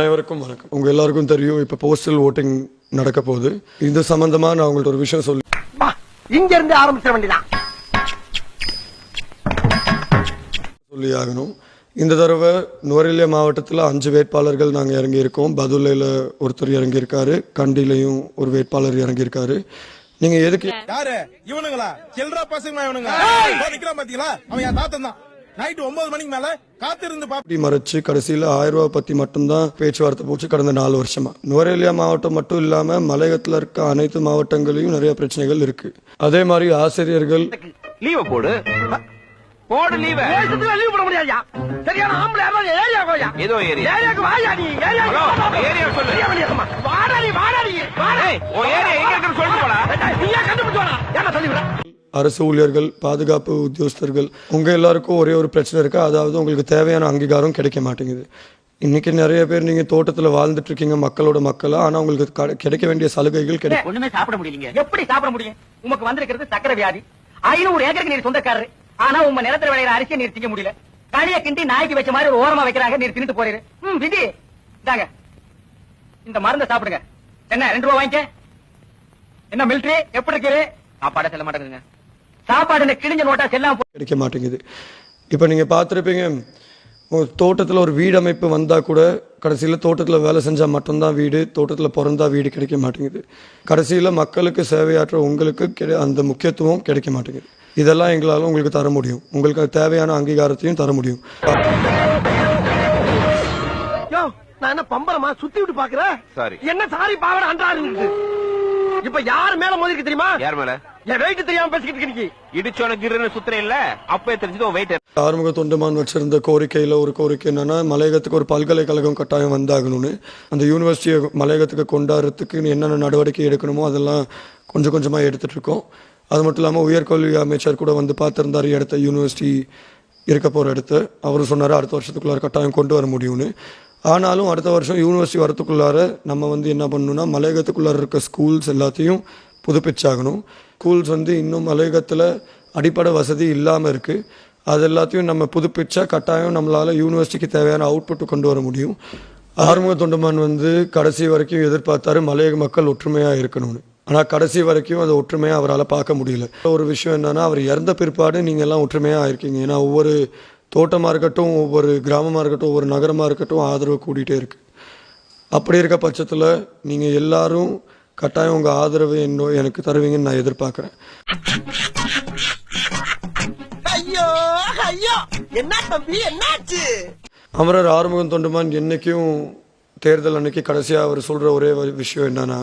அனைவருக்கும் வணக்கம். உங்க எல்லாருக்கும் தெரியும், இப்ப போஸ்டல் ஓட்டிங் நடக்க போகுது. இது சம்பந்தமா நான் உங்கள்ட்ட ஒரு விஷயம் இங்க இருந்து ஆரம்பிச்சிட வேண்டியதான் சொல்லி ஆகணும். இந்த தடவை நுவரெலியா மாவட்டத்தில் 5 வேட்பாளர்கள் நாங்கள் இறங்கி இருக்கோம். பதுளையில் ஒருத்தர் இறங்கி இருக்காரு, கண்டிலையும் ஒரு வேட்பாளர் இறங்கி இருக்காரு. நீங்க எதுக்கு யாரு இவனுங்களா செல்றா பசங்க இவனுங்க நிக்கிறான் பாத்தீங்களா? அவன் என் தாத்தன் தான். நைட்டு 9 மணிக்கு மேல காத்திருந்து பாப்பி மறைச்சு கடைசியில் 1000 ரூபாய் பத்தி மட்டும்தான் பேச்சுவார்த்தை போச்சு கடந்த 4 வருஷமா. நுவரெலியா மாவட்டம் மட்டும் இல்லாம மலையகத்துல இருக்க அனைத்து மாவட்டங்களையும் நிறைய பிரச்சனைகள் இருக்கு. அதே மாதிரி ஆசிரியர்கள் லீவ போடு போடு லீவ் லீவ் போட முடியாதுயா. சரியான ஆம்பளை யாரோ ஏரியா போயா. ஏதோ ஏரியாக்கு வாயா நீ. ஏரியா சொல்லு. வாடாடி வாடா. ஓ ஏரியா எங்க இருக்குன்னு சொல்லிட்டு போடா. நீயா கண்டுபிடிச்சு வாடா. ஏன்னா சொல்லி விட. அரசு ஊழியர்கள், பாதுகாப்பு உத்தியோகஸ்தர்கள், உங்க எல்லாருக்கும் ஒரே ஒரு பிரச்சனை இருக்கு. அதாவது உங்களுக்கு தேவையான அங்கீகாரம் கிடைக்க மாட்டேங்குது. இன்னைக்கு நிறைய பேர் நீங்க தோட்டத்துல வாழ்ந்துட்டு இருக்கீங்க, மக்களோட மக்களா. ஆனா உங்களுக்கு கிடைக்க வேண்டிய சலுகைகள் கிடைக்கும். ஒண்ணுமே சாப்பிட முடியலீங்க. எப்படி சாப்பிட முடியும்? உமக்கு வந்திருக்கிறது சக்கரை வியாதி. 500 ஏக்கருக்கு நீர் சொந்தக்காரரு. ஆனா உங்க நிலத்துல விளையிற அரிசியை நீர் திங்க முடியல. களிய கிண்டி நாய்க்கு வச்ச மாதிரி ஒரு ஓரமா வைக்கிறாங்க, நீர் தின்னுட்டு போறீரு. விதி இந்தாங்க, இந்த மருந்தை சாப்பிடுங்க. என்ன 2 ரூபாய் வாங்கிக்க. என்ன மிலிட்டரி எப்படி இருக்குது? சாப்பாடை செல்ல மாட்டேங்குங்க. சாப்பாடு கிழிஞ்ச நோட்டா செல்லாம் கிடைக்க மாட்டேங்குது. இப்ப நீங்க பாத்திருப்பீங்க, தோட்டத்துல ஒரு வீடு அமைப்பு வந்தா கூட கடைசியில தோட்டத்துல வேலை செஞ்சா மட்டும்தான் வீடு, தோட்டத்துல பிறந்தா வீடு கிடைக்க மாட்டேங்குது. கடைசியில மக்களுக்கு சேவையாற்ற உங்களுக்கு அந்த முக்கியத்துவம் கிடைக்க மாட்டேங்குது. இதெல்லாம் எங்களால உங்களுக்கு தர முடியும். உங்களுக்கு தேவையான அங்கீகாரத்தையும் தர முடியும். நான் என்ன பம்பரமா சுத்தி விட்டு பாக்குறேன். என்ன சாரி பாவட அன்றாரு. இப்ப யார் மேல மோதிருக்கு தெரியுமா? யார் மேல? என் வெயிட் தெரியாம பேசிக்கிட்டு இருக்கீங்க. இடிச்சோன கிருன்னு சுத்துறே இல்ல, அப்பவே தெரிஞ்சது வெயிட். ஆறுமுக தொண்டமான் வச்சிருந்த கோரிக்கையில ஒரு கோரிக்கை என்னன்னா, மலையகத்துக்கு ஒரு பல்கலைக்கழகம் கட்டாயம் வந்தாகணும்னு. அந்த யூனிவர்சிட்டியை மலையகத்துக்கு கொண்டாடுறதுக்கு என்னென்ன நடவடிக்கை எடுக்கணுமோ அதெல்லாம் கொஞ்சம் கொஞ்சமா எடுத்துட்டு இருக்கோம். அது மட்டும் இல்லாம உயர்கல்வி அமைச்சர் கூட வந்து பார்த்திருந்தாரு இடத்த, யூனிவர்சிட்டி இருக்க போற இடத்த. அவரு சொன்னாரு அடுத்த வருஷத்துக்குள்ளார கட்டாயம் கொண்டு வர முடியும்னு. ஆனாலும் அடுத்த வருஷம் யூனிவர்சிட்டி வரத்துக்குள்ளார நம்ம என்ன பண்ணணும்னா, மலையகத்துக்குள்ளார இருக்க ஸ்கூல்ஸ் எல்லாத்தையும் புதுப்பிச்சாகணும். ஸ்கூல்ஸ் இன்னும் மலையகத்துல அடிப்படை வசதி இல்லாம இருக்கு. அது எல்லாத்தையும் நம்ம புதுப்பிச்சா கட்டாயம் நம்மளால யூனிவர்சிட்டிக்கு தேவையான அவுட்புட் கொண்டு வர முடியும். ஆறுமுக தொண்டமான் கடைசி வரைக்கும் எதிர்பார்த்தாரு மலையக மக்கள் ஒற்றுமையா இருக்கணும்னு. ஆனா கடைசி வரைக்கும் அதை ஒற்றுமையா அவரால் பார்க்க முடியல. ஒரு விஷயம் என்னன்னா, அவர் இறந்த பிற்பாடு நீங்க எல்லாம் ஒற்றுமையா இருக்கீங்க. ஏன்னா ஒவ்வொரு தோட்டமா இருக்கட்டும், ஒவ்வொரு கிராமமா இருக்கட்டும், ஒவ்வொரு நகரமா இருக்கட்டும் ஆதரவு கூடிட்டே இருக்கு. அப்படி இருக்க பட்சத்துல நீங்க எல்லாரும் கட்டாயம் உங்க ஆதரவு எனக்கு தருவீங்கன்னு நான் எதிர்பார்க்கிறேன். ஐயோ ஐயோ என்ன தம்பி என்னாச்சு? அமரர் ஆறுமுகம் தொண்டமான் என்னைக்கும் தேர்தல் அன்னைக்கு கடைசியா அவர் சொல்ற ஒரே விஷயம் என்னன்னா,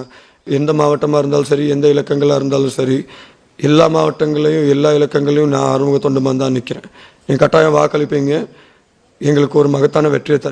எந்த மாவட்டமா இருந்தாலும் சரி, எந்த இலக்கங்களா இருந்தாலும் சரி, எல்லா மாவட்டங்களையும் எல்லா இலக்கங்களையும் நான் ஆறுமுக தொண்டமான் தான் நிக்கிறேன். நீங்க கட்டாயம் வாக்களிப்பீங்க, எங்களுக்கு ஒரு மகத்தான வெற்றியை தர